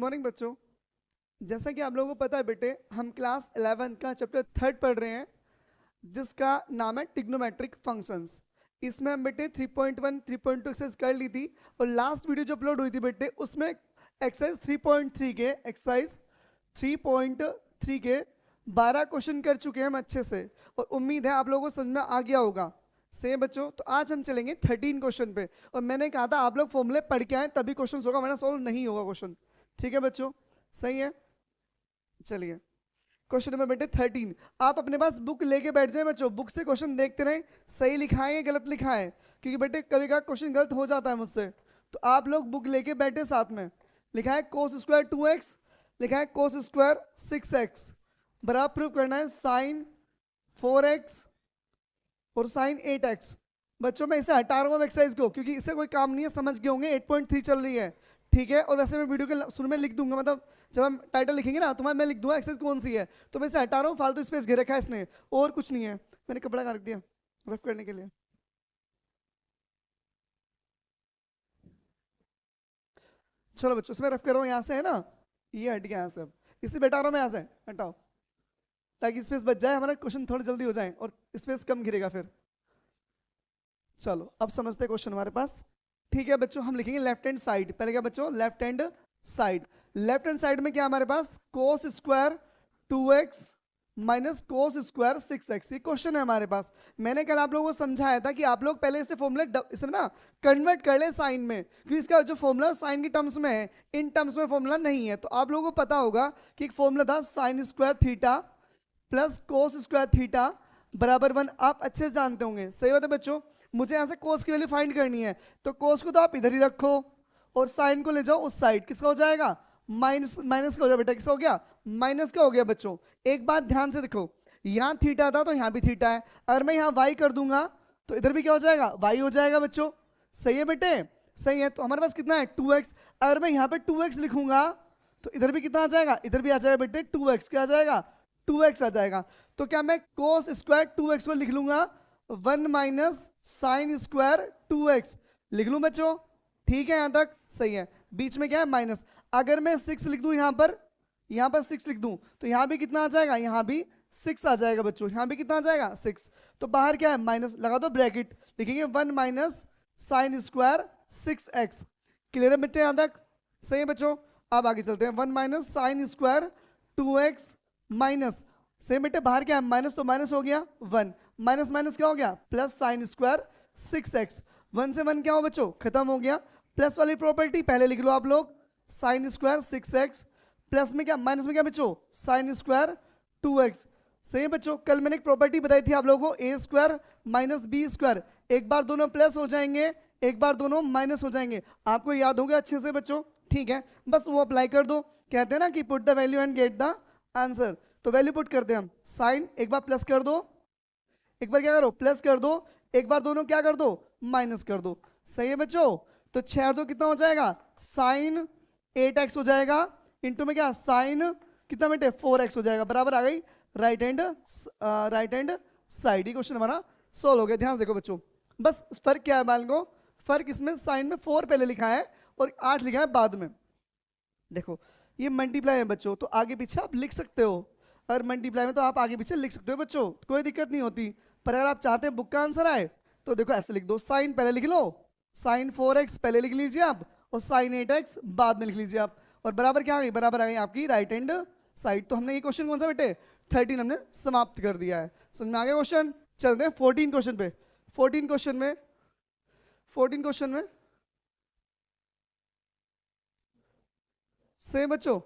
Morning बच्चों। जैसा कि आप लोगों को पता है बेटे, हम क्लास 11 का चैप्टर 3 पढ़ रहे हैं जिसका नाम है ट्रिग्नोमेट्रिक फंक्शंस। इसमें हम बेटे 3.1 3.2 एक्सरसाइज कर ली थी और लास्ट वीडियो जो अपलोड हुई थी बेटे उसमें एक्सरसाइज 3.3 के 12 क्वेश्चन कर चुके हैं हम अच्छे से, और उम्मीद है आप लोगों को समझ में आ गया होगा। सही बच्चों, तो आज हम चलेंगे 13 क्वेश्चन पे, और मैंने कहा था आप लोग फॉर्मूले पढ़ के आए तभी क्वेश्चन होगा, वरना सॉल्व नहीं होगा क्वेश्चन। ठीक है बच्चों, सही है। चलिए क्वेश्चन नंबर बेटे 13। आप अपने पास बुक लेके बैठ जाए बच्चों, बुक से क्वेश्चन देखते रहे सही लिखा है या गलत लिखा है, क्योंकि बेटे कभी का क्वेश्चन गलत हो जाता है मुझसे। तो आप लोग बुक लेके बैठे, साथ में लिखा है कोस स्क्वायर 2x, लिखा है कोस स्क्वायर 6x, बराबर प्रूव करना है साइन 4x और साइन 8x। बच्चों मैं इसे हटा रहा हूँ एक्सरसाइज को, क्योंकि इससे कोई काम नहीं है, समझ गए होंगे 8.3 चल रही है। ठीक है, और वैसे मैं वीडियो के शुरू में लिख दूंगा, मतलब जब हम टाइटल लिखेंगे ना तो मैं लिख दूंगा एक्सरसाइज कौन सी है। तो मैं इसे हटा रहा हूँ, फालतू स्पेस घेर रखा है इसने, और कुछ नहीं है। मैंने कपड़ा रख दिया रफ करने के लिए। चलो बच्चों, इसमें रफ कर रहा हूँ, यहाँ से है ना, ये हट गया यहाँ से। अब इसे बैठा रहा हूँ मैं, यहाँ से हटाओ ताकि स्पेस बच जाए, हमारा क्वेश्चन थोड़ा जल्दी हो जाए और स्पेस कम घिरेगा फिर। चलो अब समझते हैं क्वेश्चन हमारे पास। ठीक है बच्चों, हम लिखेंगे लेफ्ट हैंड साइड। पहले क्या बच्चों, left hand side. Left hand side में क्या हमारे पास, cos square 2x minus cos square 6x, ये क्वेश्चन है हमारे पास। मैंने कल आप लोगों को समझाया था कि आप लोग पहले इसे फॉर्मूला इसमें ना कन्वर्ट कर ले साइन में, क्योंकि इसका जो फॉर्मूला साइन की टर्म्स में है, इन टर्म्स में फॉर्मूला नहीं है। तो आप लोगों को पता होगा कि एक फॉर्मूला था sine square theta plus cos square theta बराबर 1, आप अच्छे से जानते होंगे। सही बात है बच्चों। मुझे यहाँ से कोस की वैल्यू फाइंड करनी है, तो कोस को तो आप इधर ही रखो और साइन को ले जाओ उस साइड। किसका हो जाएगा, माइनस माइनस का हो जाएगा बेटा। किसका हो गया, माइनस का हो गया बच्चों। एक बात ध्यान से देखो, यहाँ थीटा था तो यहाँ भी थीटा है, अगर मैं यहाँ वाई कर दूंगा तो इधर भी क्या हो जाएगा, वाई हो जाएगा बच्चों। सही है बेटे, सही है। तो हमारे पास कितना है 2x, अगर मैं यहाँ पे 2x लिखूंगा तो इधर भी कितना आ जाएगा, इधर भी आ जाएगा बेटे 2x। क्या आ जाएगा, 2x आ जाएगा। तो क्या मैं कोस स्क्वायर 2x को लिख लूंगा 1 माइनस साइन स्क्वायर 2x, लिख लूं बच्चों। ठीक है, यहां तक सही है। बीच में क्या है, माइनस। अगर मैं 6 लिख दूं यहाँ पर 6 लिख दूं तो यहाँ भी कितना आ जाएगा, यहाँ भी 6 आ जाएगा बच्चों। यहाँ भी कितना आ जाएगा, 6। तो बाहर क्या है, माइनस, लगा दो ब्रैकेट, लिखेंगे 1 minus sine square 6x। Clear है बेटे यहां तक, सही है बच्चों। अब आगे चलते हैं, 1 minus sine square 2x minus, same बेटे बाहर क्या है, माइनस, तो माइनस हो गया 1, माइनस माइनस क्या हो गया, प्लस साइन स्क्वायर 6x। 1 से 1 क्या हो बच्चों, खत्म हो गया। प्लस वाली प्रॉपर्टी पहले लिख लो आप लोग, साइन स्क्वायर 6x प्लस में क्या, माइनस में क्या बच्चों, साइन स्क्वायर 2x। सही है बच्चों, कल मैंने एक प्रॉपर्टी बताई थी आप लोगों को, ए स्क्वायर माइनस बी स्क्वायर, एक बार दोनों प्लस हो जाएंगे, एक बार दोनों माइनस हो जाएंगे। आपको याद होगा अच्छे से बच्चों, ठीक है, बस वो अप्लाई कर दो। कहते हैं ना कि put the value and get the answer, तो वैल्यू पुट करते हैं हम। साइन एक बार प्लस कर दो, एक बार क्या करो, प्लस कर दो, एक बार दोनों क्या कर दो, माइनस कर दो। सही है बच्चों, तो 6 दो कितना हो जाएगा, साइन 8x हो जाएगा, इंटू में क्या, साइन कितना बेटे 4x हो जाएगा, बराबर आ गई राइट हैंड साइड। ये क्वेश्चन हमारा सोल्व हो गया। ध्यान से देखो बच्चों, बस फर्क क्या है मान लो, फर्क इसमें साइन में 4 पहले लिखा है और 8 लिखा है बाद में। देखो ये मल्टीप्लाई है बच्चों, तो आगे पीछे आप लिख सकते हो, अगर मल्टीप्लाई में तो आप आगे पीछे लिख सकते हो बच्चों, कोई दिक्कत नहीं होती। पर अगर आप चाहते हैं बुक का आंसर आए तो देखो ऐसे लिख दो, साइन पहले लिख लो, साइन 4x पहले लिख लीजिए आप, और साइन 8x बाद में लिख लीजिए आप, और बराबर क्या आ गई, बराबर आ गई आपकी राइट हैंड साइड। तो हमने ये क्वेश्चन कौन सा बेटे 13 हमने समाप्त कर दिया है। समझ में आ गया क्वेश्चन। चलते हैं 14 क्वेश्चन पे। 14 क्वेश्चन में सेम बच्चों,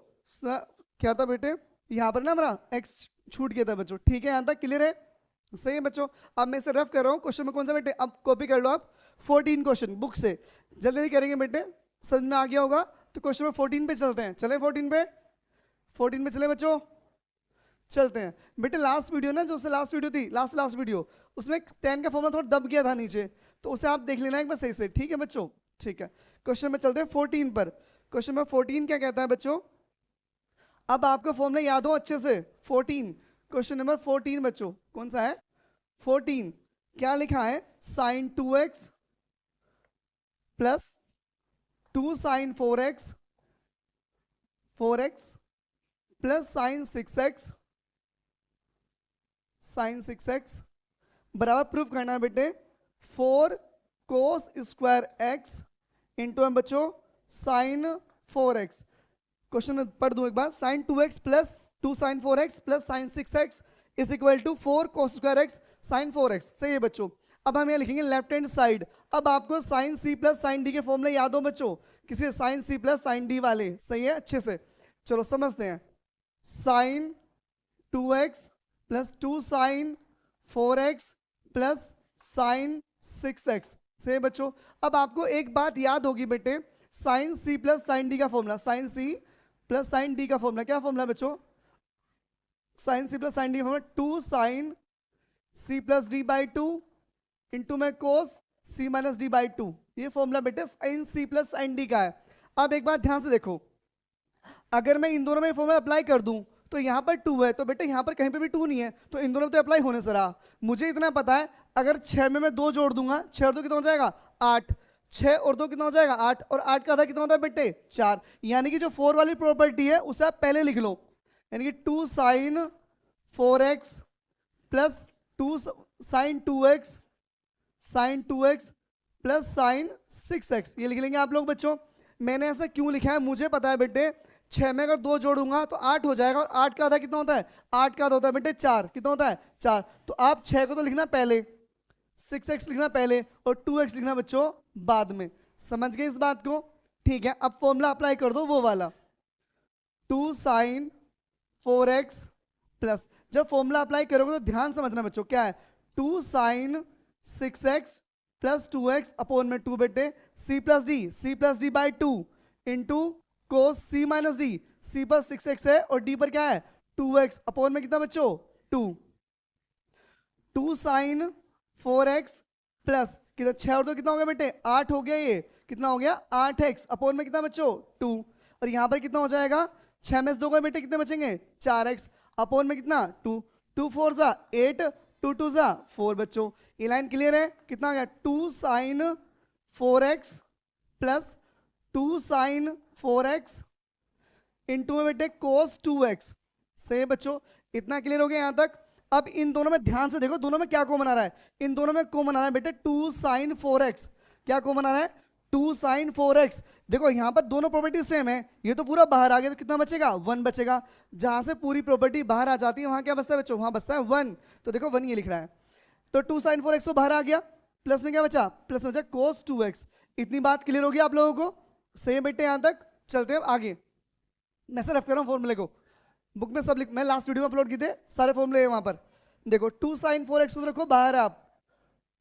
क्या था बेटे, यहाँ पर ना हमारा x छूट गया था बच्चों। ठीक है, यहाँ तक क्लियर है, सही है बच्चों। अब मैं इसे रफ कर रहा हूँ, क्वेश्चन में कौन सा बेटे, अब कॉपी कर लो आप 14 क्वेश्चन बुक से, जल्दी करेंगे बेटे, समझ में आ गया होगा। तो क्वेश्चन में 14 पे चलते हैं, चले 14 पे चले बच्चों, चलते हैं बेटे। लास्ट वीडियो ना, जो लास्ट वीडियो थी, लास्ट वीडियो, उसमें 10 का फॉर्मूला थोड़ा दब गया था नीचे, तो उसे आप देख लेना एक बार सही से। ठीक है बच्चों, ठीक है। क्वेश्चन में चलते हैं 14 पर। क्वेश्चन में 14 क्या कहता है बच्चों, अब आपको फॉर्मूला याद हो अच्छे से। 14 क्वेश्चन नंबर 14 बच्चों, कौन सा है 14, क्या लिखा है, sine 2x plus 2 sine 4x 4x plus sine 6x बराबर प्रूफ करना है बेटे 4 कोस स्क्वायर x इंटू हम बच्चों साइन 4x। क्वेश्चन में पढ़ दूं एक बार, sine 2x plus 2 sine 4x plus sine 6x is equal to 4 cos square x sine 4x। सही है बच्चों। अब हम यहाँ लिखेंगे लेफ्ट हैंड साइड। अब आपको sine c plus sine d के फॉर्मूले याद हो बच्चों, किसी sine c plus sine d वाले। सही है, अच्छे से चलो समझते हैं। Sine 2x plus 2 sine 4x plus sine 6x। सही बच्चों। अब आपको एक बात याद होगी बेटे, sine c plus sine d का formula, sine c plus sine d का फॉर्मूला क्या फॉर्मूला बच्चों, sine c plus sine d का formula 2 sine c plus d by 2 into में cos c minus d by 2। ये फॉर्मूला बेटे sine c plus sine d का है। अब एक बात ध्यान से देखो, अगर मैं इन दोनों में फॉर्मूला अप्लाई कर दूं तो यहाँ पर 2 है, तो बेटे यहाँ पर कहीं पे भी 2 नहीं है, तो इन दोनों में तो अप्लाई होने से रहा। मुझे इतना पता है, अगर 6 में मैं 2 जोड़ दूंगा, 6 और 2 कितना हो जाएगा 8, 6 और 2 कितना हो जाएगा 8, और 8 का आधा कितना होता है बेटे 4। यानी कि जो 4 वाली प्रॉपर्टी है उसे आप पहले लिख लो, यानी कि 2 sine 4x plus 2 sine 2x plus sine 6x, ये लिख लेंगे आप लोग बच्चों। मैंने ऐसा क्यों लिखा है, मुझे पता है बेटे 6 में अगर 2 जोड़ूंगा तो 8 हो जाएगा, और 8 का आधा कितना होता है, 8 का आधा होता है बेटे 4, कितना होता है 4। तो आप 6 को तो लिखना पहले, 6x लिखना पहले और 2x लिखना बच्चों बाद में। समझ गए इस बात को? ठीक है, अब फॉर्मूला अप्लाई कर दो वो वाला 2 साइन 4x प्लस, जब फॉर्मूला अप्लाई करोगे तो ध्यान समझना बच्चों क्या है, 2 sign 6x plus 2x upon में 2 बेटे c plus D by 2 into cos c minus D, c पर 6x है और d पर क्या है 2x अपॉन में कितना बच्चों 2 साइन 4x प्लस कितना 6 और 2 कितना हो गया बेटे 8 हो गया, ये कितना हो गया 8x अपॉन में कितना बच्चों 2, और यहाँ पर कितना हो जाएगा 6 में से 2 गए बेटे कितने बचेंगे 4x अपॉन में कितना 2, 2 4 जा 8, 2 2 जा 4 बच्चों। ये लाइन क्लियर है? कितना आ गया 2 sine 4x plus 2 sine 4x into में बेटे कोस 2x। सही बच्चों, इतना क्लियर हो गया यहां तक। अब इन दोनों में ध्यान से देखो, दोनों में क्या कॉमन आ रहा है, इन दोनों में कॉमन आ रहा है बेटे 2 साइन 4x। क्या कॉमन आ रहा है 2 साइन 4x। देखो यहां पर दोनों प्रॉपर्टी सेम है, ये तो पूरा बाहर आ गया, तो कितना बचेगा 1 बचेगा। जहां से पूरी प्रॉपर्टी बाहर आ जाती है वहां क्या बचता है बच्चों, वहां बचता है 1। तो देखो 1 ये लिख रहा है, तो 2 साइन 4x तो बाहर आ गया, प्लस में क्या बचा, प्लस में बचा कोस 2x। इतनी बात क्लियर होगी आप लोगों को? सही बेटे, यहां तक चलते हैं आगे। मैं से रफ कर रहा हूं फॉर्मूले को, बुक में सब लिख, मैं लास्ट वीडियो में अपलोड किए थे सारे फॉर्मूले वहां पर। देखो 2 साइन 4x तो रखो बाहर, आप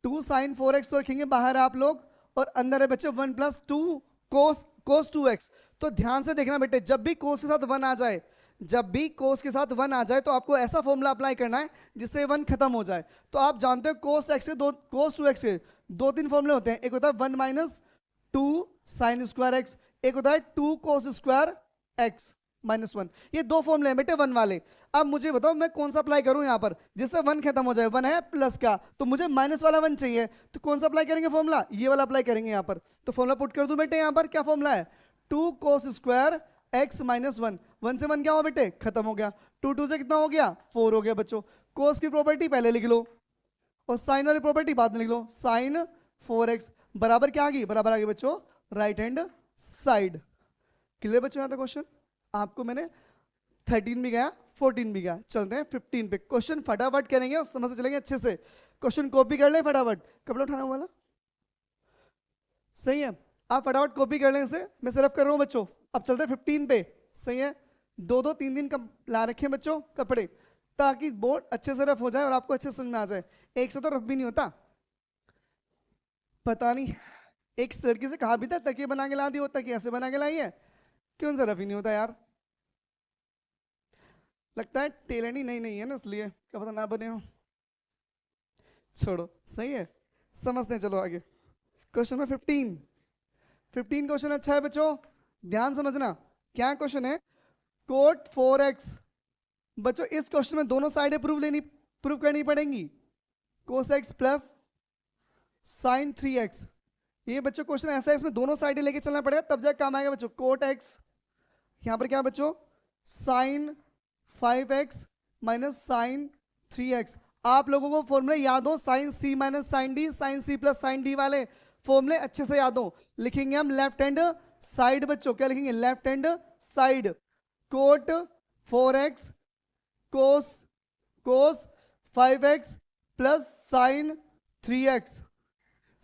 2 साइन 4x तो रखेंगे बाहर आप लोग, और अंदर है बच्चे 1 प्लस 2 कोस 2x। तो ध्यान से देखना बेटे, जब भी कोस के साथ 1 आ जाए, जब भी कोस के साथ 1 आ जाए तो आपको ऐसा फॉर्मूला अप्लाई करना है जिससे 1 खत्म हो जाए। तो आप जानते हो कोस 2x के 2-3 फॉर्मूले होते हैं, एक होता है 1 माइनस 2 साइन स्क्वायर x, एक होता है 2 कोस स्क्वायर x माइनस 1। ये 2 फॉर्मूले हैं बेटे 1 वाले। अब मुझे बताओ मैं कौन सा अप्लाई करूं यहाँ पर जिससे 1 खत्म हो जाए, 1 है प्लस का, तो मुझे माइनस वाला 1 चाहिए, तो कौन सा अप्लाई करेंगे फॉर्मूला, ये वाला अप्लाई करेंगे यहाँ पर। तो फॉर्मूला पुट कर दूं बेटे, यहाँ पर क्या फॉर्मूला है 2 कोस स्क्वायर x माइनस 1, 1 से 1 क्या हुआ बेटे खत्म हो गया, 2 2 से कितना हो गया 4 हो गया बच्चों। कोस की प्रॉपर्टी पहले लिख लो और साइन वाली प्रॉपर्टी बाद में लिख लो, साइन 4x बराबर क्या आ गई, बराबर आ गई बच्चों राइट हैंड साइड। क्लियर बच्चों यहाँ तक क्वेश्चन? आपको मैंने 13 भी गया 14 भी गया, चलते हैं 15 पे। क्वेश्चन फटाफट करेंगे और समझ से चलेंगे अच्छे से। क्वेश्चन कॉपी कर ले फटाफट, कपड़ा उठाना वाला सही है, आप फटाफट कॉपी कर लें इसे, मैं सिर्फ कर रहा हूं बच्चों। अब चलते हैं 15 पे, सही है। 2-2 3 दिन ला रखे बच्चों कपड़े, ताकि बोर्ड अच्छे से रफ हो जाए और आपको अच्छे समझ में आ जाए। एक से तो रफ भी नहीं होता, पता नहीं एक लड़की से कहा भी था तकिए बना के ला दी, होता कि ऐसे बना के लाई है, क्यों से रफ ही नहीं होता यार, लगता है टेलेंट ही नहीं है ना, इसलिए क्या पता ना बने हो, छोड़ो सही है, समझते हैं चलो आगे। क्वेश्चन में 15 क्वेश्चन अच्छा है बच्चों, ध्यान समझना। क्या क्वेश्चन है, कोट 4x। बच्चों इस क्वेश्चन में दोनों साइडें प्रूव करनी पड़ेंगी, कोस x प्लस साइन 3x। ये बच्चों क्वेश्चन ऐसा है, इसमें दोनों साइडें लेके चलना पड़ेगा तब जाके काम आएगा बच्चों। कोट x यहाँ पर क्या है बच्चों, sign 5x minus sine 3x। आप लोगों को फॉर्मूले याद हो, sine C minus sine D, sine C plus sine D वाले फॉर्मूले अच्छे से याद हो। लिखेंगे हम लेफ्ट हैंड साइड बच्चों, क्या लिखेंगे, left hand side cot 4x cos cos 5x plus sine 3x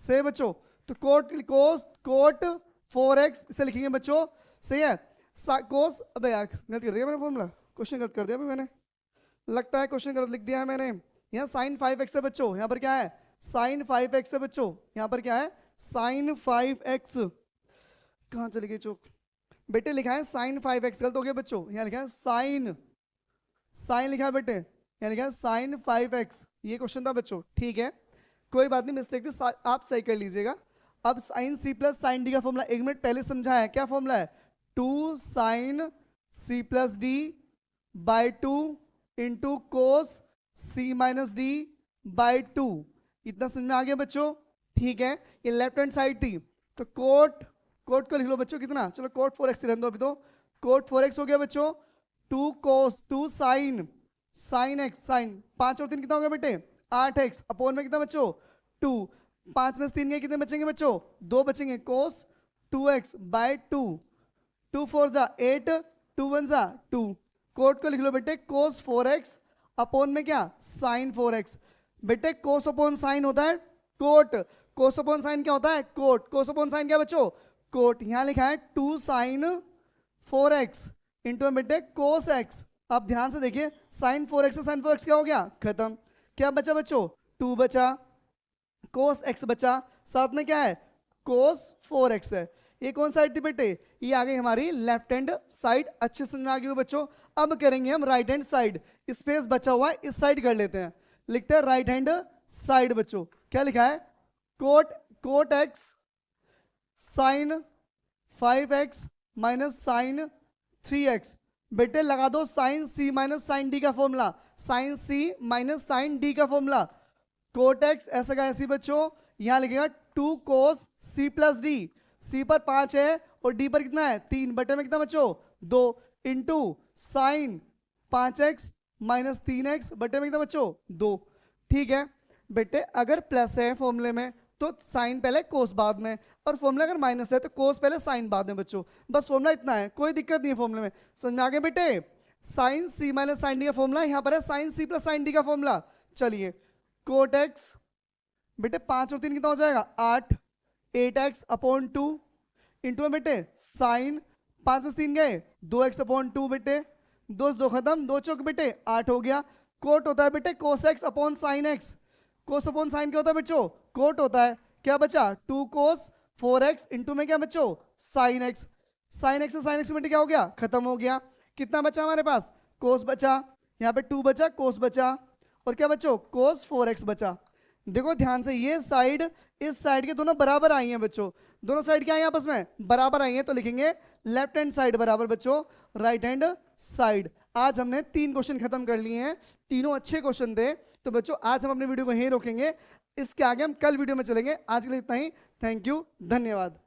से बच्चों। तो कोट 4x इसे लिखेंगे बच्चों, सही है। कोस, अबे यार गलत कर दिया मैंने, फॉर्मूला क्वेश्चन गलत कर दिया मैंने, लगता है क्वेश्चन गलत लिख दिया है मैंने। यहाँ साइन 5x है बच्चों, यहाँ पर क्या है, साइन 5x है बच्चों, यहाँ पर क्या है, साइन 5x। कहाँ चली गई चौक बेटे, लिखा है साइन 5x, गलत हो गया बच्चों, यहाँ लिखा है साइन, साइन लिखा है बेटे, यहाँ लिखा है साइन 5x, ये क्वेश्चन था बच्चों, ठीक है कोई बात नहीं, मिस्टेक थी, आप सही कर लीजिएगा। अब sine C plus sine D का फॉर्मूला 1 मिनट पहले समझाया है, क्या फॉर्मूला है, 2 sine C plus D by 2 into cos C minus D by 2। इतना समझ में आ गया बच्चों, ठीक है। ये लेफ्ट हैंड साइड थी, तो कोट को लिख लो बच्चों, कितना, चलो कोट 4x रहने दो अभी, तो कोट 4x हो गया बच्चों, 2 कोस 2 साइन साइन x, साइन 5 और 3 कितना हो गया बेटे, 8x अपोन में कितना बच्चों 2, 5 में से 3 गए, कितने बचेंगे बच्चों, 2 बचेंगे, कोस 2x बाय 2, 2 4 जा 8, 2 1 जा 2। कोट को लिख लो बेटे, कोस 4x अपोन में क्या, साइन 4x। बेटे कोस अपोन साइन होता है कोट, कोस अपोन साइन क्या होता है, कोट, कोस अपोन साइन क्या बच्चों, कोट। यहाँ लिखा है 2 साइन 4x इंटू में बेटे कोस x। आप ध्यान से देखिए, साइन 4x से साइन 4x क्या हो गया, खत्म। क्या बचा बच्चों, 2 बचा, कोस x बचा, साथ में क्या है, कोस 4x है। ये कौन साइड थी बेटे, ये आ गई हमारी लेफ्ट हैंड साइड, अच्छे समझ में आ गई हो बच्चों। अब करेंगे हम राइट हैंड साइड, स्पेस बचा हुआ है, इस साइड कर लेते हैं, लिखते हैं राइट हैंड साइड बच्चों। क्या लिखा है, cot x sine 5x minus sine 3x। बेटे लगा दो sine C minus sine D का formula, sine C minus sine D का फॉर्मूला, कोट एक्स ऐसा का ऐसी बच्चों, यहां लिखेगा 2 कोस सी प्लस डी, सी पर 5 है और डी पर कितना है 3, बटे में कितना बच्चों 2, into sine 5x minus 3x बटे में कितना बच्चों 2। ठीक है बेटे, अगर प्लस है फॉर्मूले में तो साइन पहले कोस बाद में, और फॉर्मूला अगर माइनस है तो कोस पहले साइन बाद में बच्चों, बस फॉर्मूला इतना है, कोई दिक्कत नहीं है फॉर्मूले में। समझ में आ गया बेटे, sine C minus sine D का फॉर्मूला, यहाँ पर है sine C plus sine D का फॉर्मूला। चलिए कोट एक्स बेटे 5 और 3 कितना हो जाएगा 8, 8x अपॉन 2 इंटू में बेटे साइन 5 में से 3 गए 2x अपॉन 2 बेटे, 2 से 2 खत्म, 2 चौक बेटे 8 हो गया। कोट होता है बेटे cos x upon sine x, कोस अपॉन साइन क्या होता है बच्चों कोट होता है। क्या बचा 2 कोस 4x इंटू में क्या बच्चों साइन एक्स, साइन एक्स से साइन एक्स बेटे क्या हो गया खत्म हो गया। कितना बचा हमारे पास कोस बचा, यहाँ पे 2 बचा, कोस बचा, और क्या बच्चों कोस 4x बचा। देखो ध्यान से, ये साइड इस साइड के दोनों बराबर आई हैं बच्चों, दोनों साइड क्या है आपस में बराबर आई हैं, तो लिखेंगे लेफ्ट हैंड साइड बराबर बच्चों राइट हैंड साइड। आज हमने 3 क्वेश्चन खत्म कर लिए हैं, तीनों अच्छे क्वेश्चन थे। तो बच्चों आज हम अपने वीडियो को यहीं रोकेंगे, इसके आगे हम कल वीडियो में चलेंगे। आज के लिए इतना ही, थैंक यू, धन्यवाद।